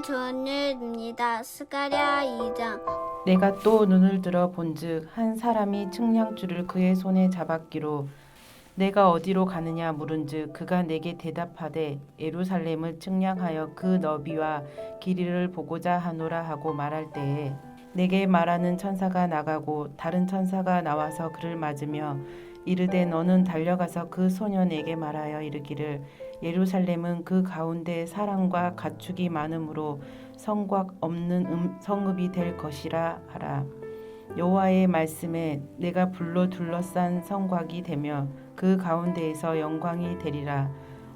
정말 좋은 일입니다. 스가랴 2장. 내가 또 눈을 들어 본즉 한 사람이 측량줄을 그의 손에 잡았기로 내가 어디로 가느냐 물은즉 그가 내게 대답하되 예루살렘을 측량하여 그 너비와 길이를 보고자 하노라 하고 말할 때에 내게 말하는 천사가 나가고 다른 천사가 나와서 그를 맞으며 이르되 너는 달려가서 그 소년에게 말하여 이르기를 예루살렘은 그 가운데 사람과 가축이 많으므로 성곽 없는 성읍이 될 것이라 하라. 여호와의 말씀에 내가 불로 둘러싼 성곽이 되며 그 가운데에서 영광이 되리라.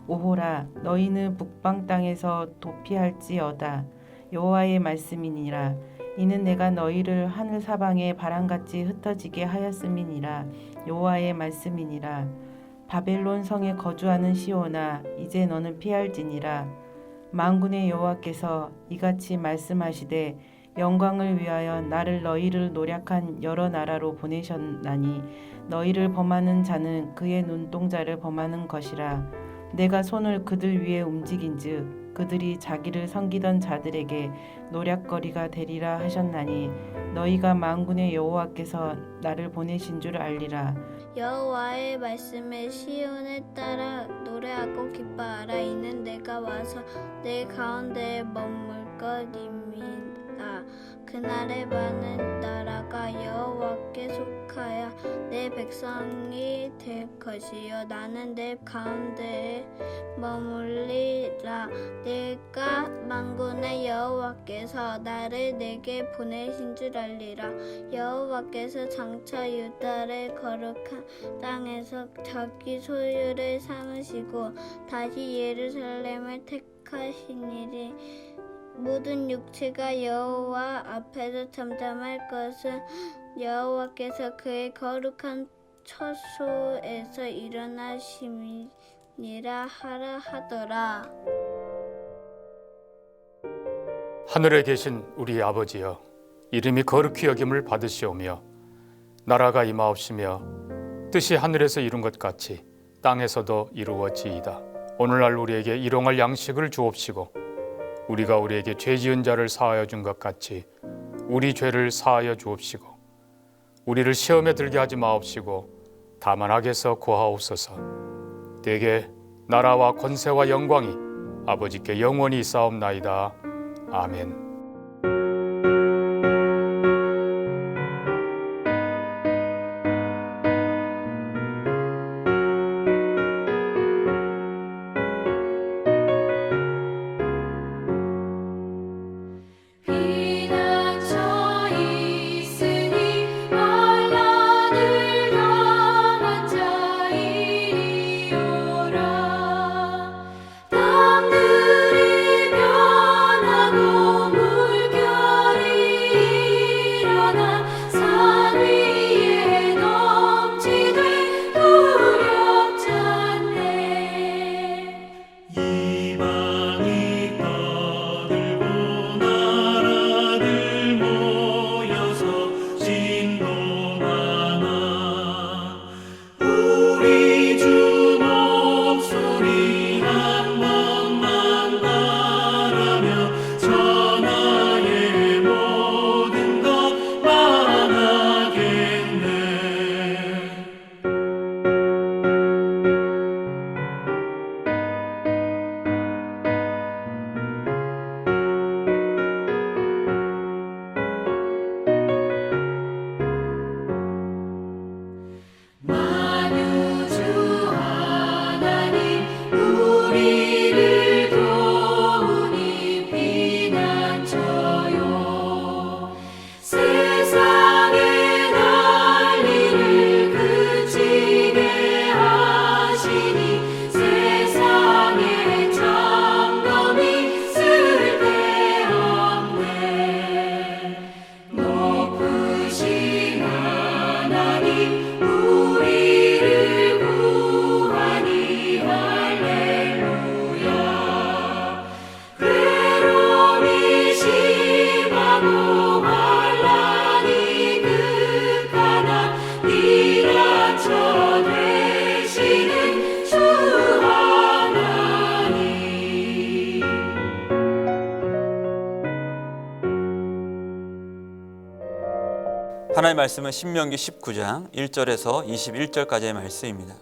오호라 너희는 북방 땅에서 도피할지어다. 여호와의 말씀이니라. 이는 내가 너희를 하늘 사방에 바람같이 흩어지게 하였음이니라. 여호와의 말씀이니라. 바벨론 성에 거주하는 시온아 이제 너는 피할지니라. 만군의 여호와께서 이같이 말씀하시되 영광을 위하여 나를 너희를 노략한 여러 나라로 보내셨나니 너희를 범하는 자는 그의 눈동자를 범하는 것이라. 내가 손을 그들 위에 움직인즉 그들이 자기를 섬기던 자들에게 노략거리가 되리라 하셨나니 너희가 만군의 여호와께서 나를 보내신 줄 알리라. 여호와의 말씀에 시온에 따라 노래하고 기뻐하라. 이는 내가 와서 내 가운데에 머물 것임이라. 그날에 많은 나라가 여호와께 속하여 내 백성이 될 것이요 나는 내 가운데에 머물리라. 내가 만군의 여호와께서 나를 내게 보내신 줄 알리라. 여호와께서 장차 유다의 거룩한 땅에서 자기 소유를 삼으시고 다시 예루살렘을 택하시니리. 모든 육체가 여호와 앞에서 잠잠할 것은 여호와께서 그의 거룩한 처소에서 일어나심이니라 하라 하더라. 하늘에 계신 우리 아버지여, 이름이 거룩히 여김을 받으시오며 나라가 임하옵시며 뜻이 하늘에서 이룬 것 같이 땅에서도 이루어지이다. 오늘날 우리에게 일용할 양식을 주옵시고 우리가 우리에게 죄 지은 자를 사하여 준 것 같이 우리 죄를 사하여 주옵시고 우리를 시험에 들게 하지 마옵시고 다만 악에서 구하옵소서. 대개 나라와 권세와 영광이 아버지께 영원히 있사옵나이다. 아멘. 땅들이 변하고 하나님의 말씀은 신명기 19장 1절에서 21절까지의 말씀입니다.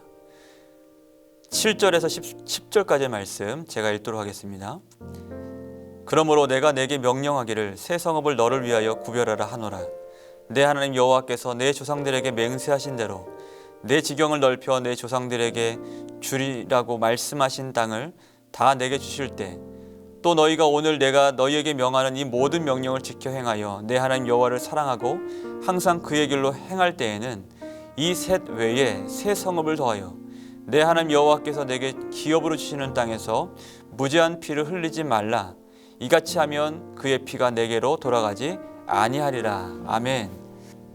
7절에서 10절까지의 말씀 제가 읽도록 하겠습니다. 그러므로 내가 내게 명령하기를 새 성읍을 너를 위하여 구별하라 하노라. 내 하나님 여호와께서 내 조상들에게 맹세하신 대로 내 지경을 넓혀 내 조상들에게 주리라고 말씀하신 땅을 다 내게 주실 때, 또 너희가 오늘 내가 너희에게 명하는 이 모든 명령을 지켜 행하여 내 하나님 여호와를 사랑하고 항상 그의 길로 행할 때에는 이 셋 외에 새 성읍을 더하여 내 하나님 여호와께서 내게 기업으로 주시는 땅에서 무죄한 피를 흘리지 말라. 이같이 하면 그의 피가 내게로 돌아가지 아니하리라. 아멘.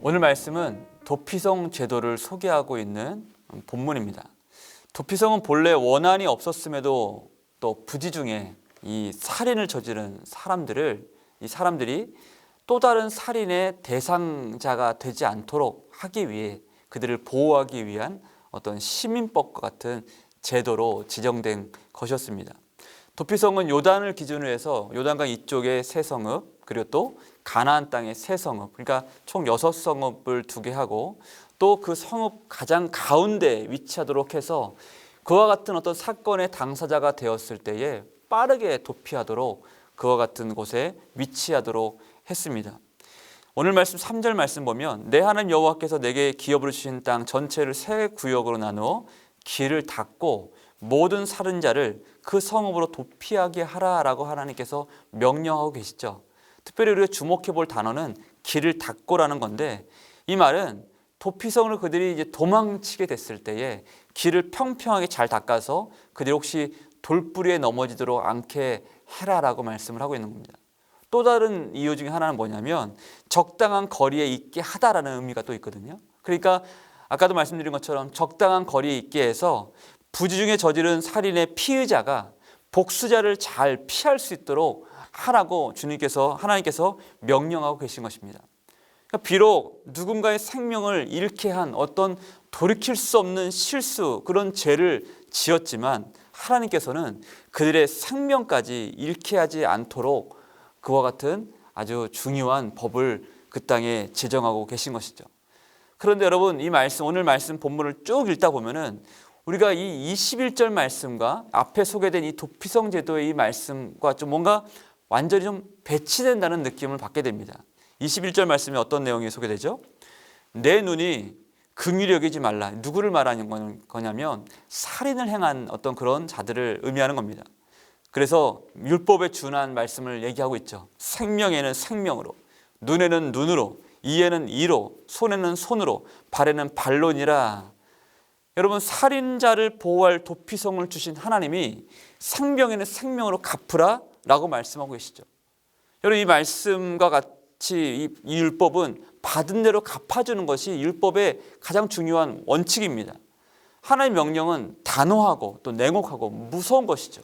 오늘 말씀은 도피성 제도를 소개하고 있는 본문입니다. 도피성은 본래 원한이 없었음에도 또 부지 중에 이 살인을 저지른 이 사람들이 또 다른 살인의 대상자가 되지 않도록 하기 위해 그들을 보호하기 위한 어떤 시민법과 같은 제도로 지정된 것이었습니다. 도피성은 요단을 기준으로 해서 요단강 이쪽에 세 성읍, 그리고 또 가나안 땅에 세 성읍, 그러니까 총 6성읍을 두게 하고 또 그 성읍 가장 가운데 위치하도록 해서 그와 같은 어떤 사건의 당사자가 되었을 때에 빠르게 도피하도록 그와 같은 곳에 위치하도록 했습니다. 오늘 말씀 3절 말씀 보면 내 하나님 여호와께서 내게 기업으로 주신 땅 전체를 세 구역으로 나누어 길을 닫고 모든 살인자를 그 성읍으로 도피하게 하라라고 하나님께서 명령하고 계시죠. 특별히 우리가 주목해 볼 단어는 길을 닫고라는 건데, 이 말은 도피성을 그들이 이제 도망치게 됐을 때에 길을 평평하게 잘 닦아서 그들이 혹시 돌부리에 넘어지도록 않게 해라라고 말씀을 하고 있는 겁니다. 또 다른 이유 중에 하나는 뭐냐면 적당한 거리에 있게 하다라는 의미가 또 있거든요. 그러니까 아까도 말씀드린 것처럼 적당한 거리에 있게 해서 부지 중에 저지른 살인의 피의자가 복수자를 잘 피할 수 있도록 하라고 하나님께서 명령하고 계신 것입니다. 그러니까 비록 누군가의 생명을 잃게 한 어떤 돌이킬 수 없는 실수, 그런 죄를 지었지만 하나님께서는 그들의 생명까지 잃게 하지 않도록 그와 같은 아주 중요한 법을 그 땅에 제정하고 계신 것이죠. 그런데 여러분, 이 말씀, 오늘 말씀 본문을 쭉 읽다 보면은 우리가 이 21절 말씀과 앞에 소개된 이 도피성 제도의 이 말씀과 좀 뭔가 완전히 좀 배치된다는 느낌을 받게 됩니다. 21절 말씀에 어떤 내용이 소개되죠? 내 눈이 긍휼히 여기지 말라. 누구를 말하는 거냐면 살인을 행한 어떤 그런 자들을 의미하는 겁니다. 그래서 율법에 준한 말씀을 얘기하고 있죠. 생명에는 생명으로, 눈에는 눈으로, 이에는 이로, 손에는 손으로, 발에는 발로니라. 여러분, 살인자를 보호할 도피성을 주신 하나님이 생명에는 생명으로 갚으라 라고 말씀하고 계시죠. 여러분, 이 말씀과 같이 이 율법은 받은 대로 갚아주는 것이 율법의 가장 중요한 원칙입니다. 하나님의 명령은 단호하고 또 냉혹하고 무서운 것이죠.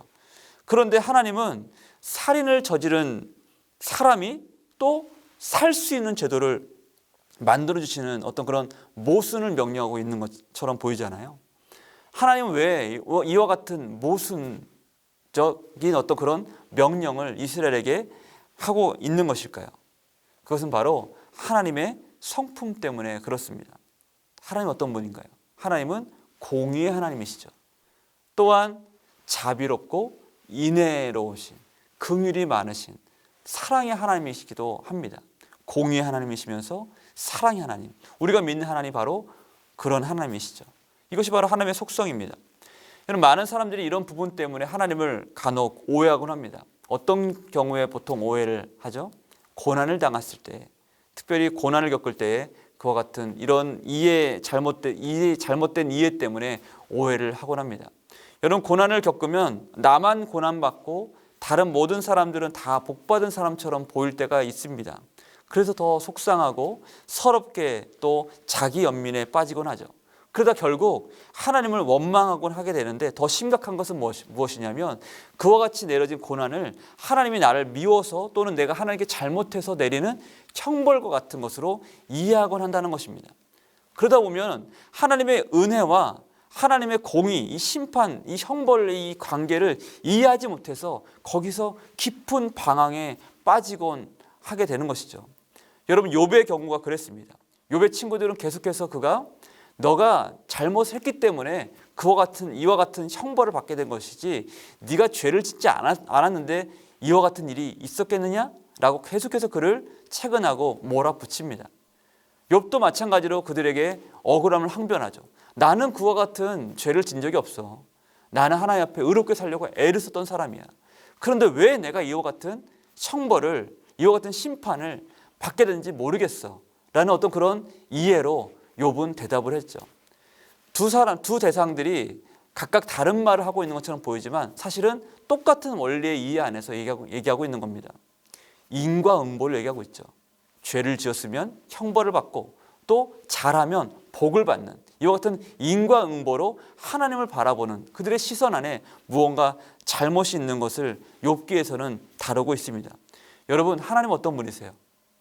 그런데 하나님은 살인을 저지른 사람이 또 살 수 있는 제도를 만들어주시는 어떤 그런 모순을 명령하고 있는 것처럼 보이잖아요. 하나님은 왜 이와 같은 모순적인 어떤 그런 명령을 이스라엘에게 하고 있는 것일까요? 그것은 바로 하나님의 성품 때문에 그렇습니다. 하나님은 어떤 분인가요? 하나님은 공의의 하나님이시죠. 또한 자비롭고 인애로우신, 긍휼이 많으신 사랑의 하나님이시기도 합니다. 공의의 하나님이시면서 사랑의 하나님, 우리가 믿는 하나님이 바로 그런 하나님이시죠. 이것이 바로 하나님의 속성입니다. 여러분, 많은 사람들이 이런 부분 때문에 하나님을 간혹 오해하곤 합니다. 어떤 경우에 보통 오해를 하죠? 고난을 당했을 때, 특별히 고난을 겪을 때에 그와 같은 이런 잘못된 이해 때문에 오해를 하곤 합니다. 여러분, 고난을 겪으면 나만 고난받고 다른 모든 사람들은 다 복받은 사람처럼 보일 때가 있습니다. 그래서 더 속상하고 서럽게 또 자기 연민에 빠지곤 하죠. 그러다 결국 하나님을 원망하곤 하게 되는데, 더 심각한 것은 무엇이냐면 그와 같이 내려진 고난을 하나님이 나를 미워서 또는 내가 하나님께 잘못해서 내리는 형벌과 같은 것으로 이해하곤 한다는 것입니다. 그러다 보면 하나님의 은혜와 하나님의 공의, 이 심판, 이 형벌의 이 관계를 이해하지 못해서 거기서 깊은 방황에 빠지곤 하게 되는 것이죠. 여러분, 욥의 경우가 그랬습니다. 욥의 친구들은 계속해서 그가 너가 잘못을 했기 때문에 이와 같은 형벌을 받게 된 것이지 네가 죄를 짓지 않았는데 이와 같은 일이 있었겠느냐? 라고 계속해서 그를 채근하고 몰아붙입니다. 욥도 마찬가지로 그들에게 억울함을 항변하죠. 나는 그와 같은 죄를 진 적이 없어. 나는 하나님 앞에 의롭게 살려고 애를 썼던 사람이야. 그런데 왜 내가 이와 같은 형벌을, 이와 같은 심판을 받게 되는지 모르겠어. 라는 어떤 그런 이해로 욥은 대답을 했죠. 두 대상들이 각각 다른 말을 하고 있는 것처럼 보이지만 사실은 똑같은 원리의 이해 안에서 얘기하고 있는 겁니다. 인과응보를 얘기하고 있죠. 죄를 지었으면 형벌을 받고 또 잘하면 복을 받는 이와 같은 인과응보로 하나님을 바라보는 그들의 시선 안에 무언가 잘못이 있는 것을 욥기에서는 다루고 있습니다. 여러분, 하나님은 어떤 분이세요?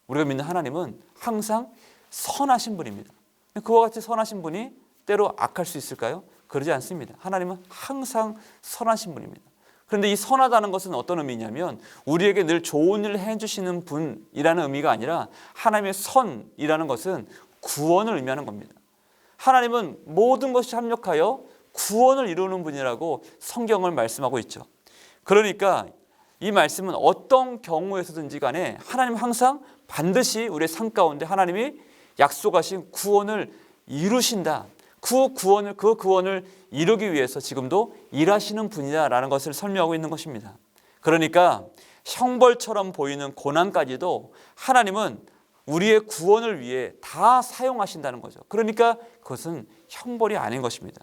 우리가 믿는 하나님은 항상 선하신 분입니다. 그와 같이 선하신 분이 때로 악할 수 있을까요? 그러지 않습니다. 하나님은 항상 선하신 분입니다. 그런데 이 선하다는 것은 어떤 의미냐면 우리에게 늘 좋은 일을 해주시는 분이라는 의미가 아니라 하나님의 선이라는 것은 구원을 의미하는 겁니다. 하나님은 모든 것이 합력하여 구원을 이루는 분이라고 성경을 말씀하고 있죠. 그러니까 이 말씀은 어떤 경우에서든지 간에 하나님 항상 반드시 우리의 삶 가운데 하나님이 약속하신 구원을 이루신다. 그 구원을 이루기 위해서 지금도 일하시는 분이다라는 것을 설명하고 있는 것입니다. 그러니까 형벌처럼 보이는 고난까지도 하나님은 우리의 구원을 위해 다 사용하신다는 거죠. 그러니까 그것은 형벌이 아닌 것입니다.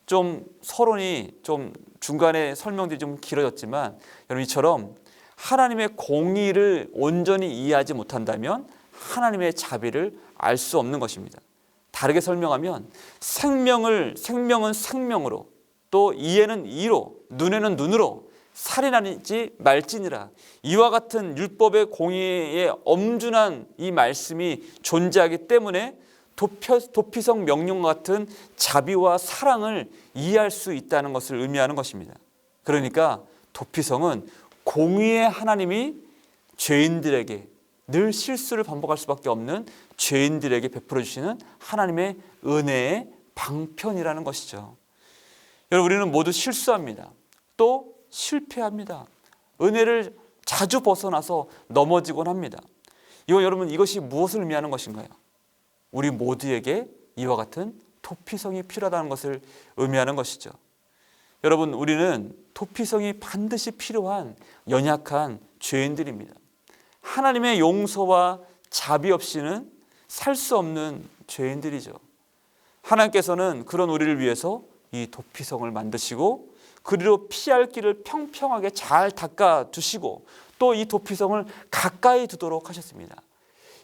좀 서론이 좀 중간에 설명들이 좀 길어졌지만 여러분 이처럼 하나님의 공의를 온전히 이해하지 못한다면 하나님의 자비를 알 수 없는 것입니다. 다르게 설명하면 생명은 생명으로 또 이에는 이로 눈에는 눈으로 살인하지 말지니라. 이와 같은 율법의 공의의 엄준한 이 말씀이 존재하기 때문에 도피성 명령과 같은 자비와 사랑을 이해할 수 있다는 것을 의미하는 것입니다. 그러니까 도피성은 공의의 하나님이 죄인들에게 늘 실수를 반복할 수밖에 없는 죄인들에게 베풀어 주시는 하나님의 은혜의 방편이라는 것이죠. 여러분, 우리는 모두 실수합니다. 또 실패합니다. 은혜를 자주 벗어나서 넘어지곤 합니다. 여러분, 이것이 무엇을 의미하는 것인가요? 우리 모두에게 이와 같은 도피성이 필요하다는 것을 의미하는 것이죠. 여러분, 우리는 도피성이 반드시 필요한 연약한 죄인들입니다. 하나님의 용서와 자비 없이는 살 수 없는 죄인들이죠. 하나님께서는 그런 우리를 위해서 이 도피성을 만드시고 그리로 피할 길을 평평하게 잘 닦아두시고 또 이 도피성을 가까이 두도록 하셨습니다.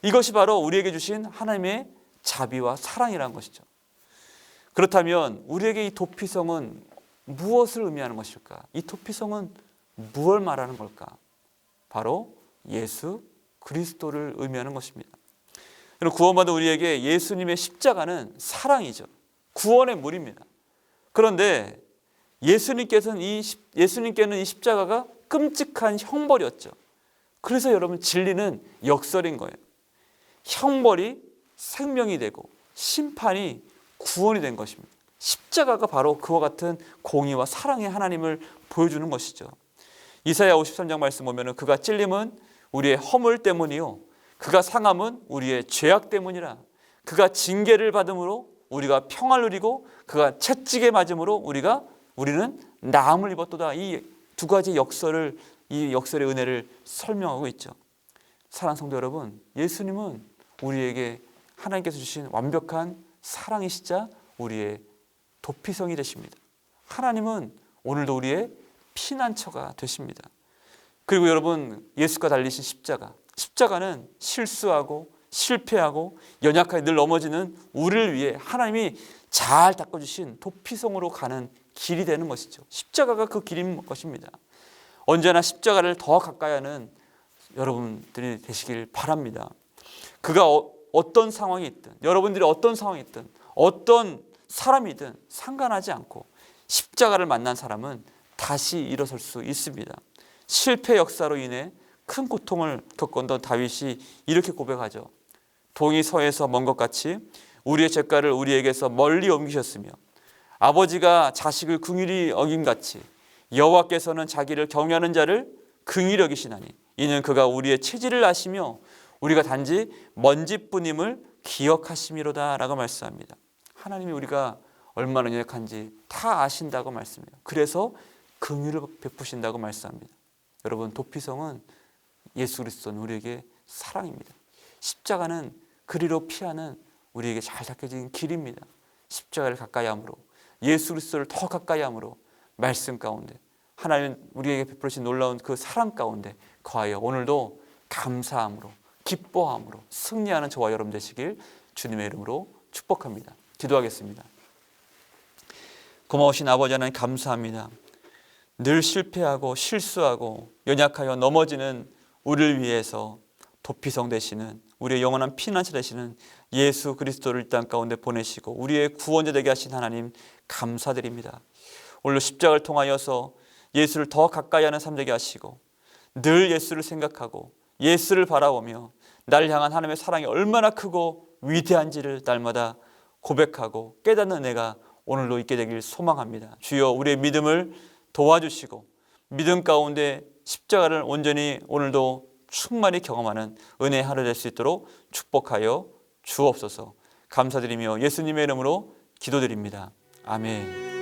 이것이 바로 우리에게 주신 하나님의 자비와 사랑이라는 것이죠. 그렇다면 우리에게 이 도피성은 무엇을 의미하는 것일까? 이 도피성은 무엇을 말하는 걸까? 바로 예수 그리스도를 의미하는 것입니다. 구원받은 우리에게 예수님의 십자가는 사랑이죠. 구원의 물입니다. 그런데 예수님께는 이 십자가가 끔찍한 형벌이었죠. 그래서 여러분 진리는 역설인 거예요. 형벌이 생명이 되고 심판이 구원이 된 것입니다. 십자가가 바로 그와 같은 공의와 사랑의 하나님을 보여주는 것이죠. 이사야 53장 말씀 보면 그가 찔림은 우리의 허물 때문이요 그가 상함은 우리의 죄악 때문이라. 그가 징계를 받음으로 우리가 평화를 누리고 그가 채찍에 맞음으로 우리는 나음을 입었도다. 이 두 가지 이 역설의 은혜를 설명하고 있죠. 사랑하는 성도 여러분, 예수님은 우리에게 하나님께서 주신 완벽한 사랑이시자 우리의 도피성이 되십니다. 하나님은 오늘도 우리의 피난처가 되십니다. 그리고 여러분, 예수가 달리신 십자가는 실수하고 실패하고 연약하게 늘 넘어지는 우리를 위해 하나님이 잘 닦아주신 도피성으로 가는 길이 되는 것이죠. 십자가가 그 길인 것입니다. 언제나 십자가를 더 가까이 하는 여러분들이 되시길 바랍니다. 그가 어떤 상황이 있든 여러분들이 어떤 상황이 있든 어떤 사람이든 상관하지 않고 십자가를 만난 사람은 다시 일어설 수 있습니다. 실패 역사로 인해 큰 고통을 겪었던 다윗이 이렇게 고백하죠. 동이 서에서 먼 것 같이 우리의 죄가를 우리에게서 멀리 옮기셨으며 아버지가 자식을 긍휼히 여김같이 여호와께서는 자기를 경외하는 자를 긍휼히 여기시나니 이는 그가 우리의 체질을 아시며 우리가 단지 먼지뿐임을 기억하심이로다 라고 말씀합니다. 하나님이 우리가 얼마나 연약한지 다 아신다고 말씀해요. 그래서 긍휼을 베푸신다고 말씀합니다. 여러분, 도피성은 예수 그리스도는 우리에게 사랑입니다. 십자가는 그리로 피하는 우리에게 잘 닦여진 길입니다. 십자가를 가까이 함으로, 예수 그리스도를 더 가까이 함으로 말씀 가운데 하나님 우리에게 베풀으신 놀라운 그 사랑 가운데 거하여 오늘도 감사함으로, 기뻐함으로 승리하는 저와 여러분 되시길 주님의 이름으로 축복합니다. 기도하겠습니다. 고마우신 아버지 하나님 감사합니다. 늘 실패하고 실수하고 연약하여 넘어지는 우리를 위해서 도피성 되시는 우리의 영원한 피난처 되시는 예수 그리스도를 이 땅 가운데 보내시고 우리의 구원자 되게 하신 하나님 감사드립니다. 오늘 십자가를 통하여서 예수를 더 가까이 하는 삶 되게 하시고 늘 예수를 생각하고 예수를 바라보며 나를 향한 하나님의 사랑이 얼마나 크고 위대한지를 날마다 고백하고 깨닫는 은혜가 오늘도 있게 되길 소망합니다. 주여 우리의 믿음을 도와주시고 믿음 가운데 십자가를 온전히 오늘도 충만히 경험하는 은혜의 하루 될 수 있도록 축복하여 주옵소서. 감사드리며 예수님의 이름으로 기도드립니다. 아멘.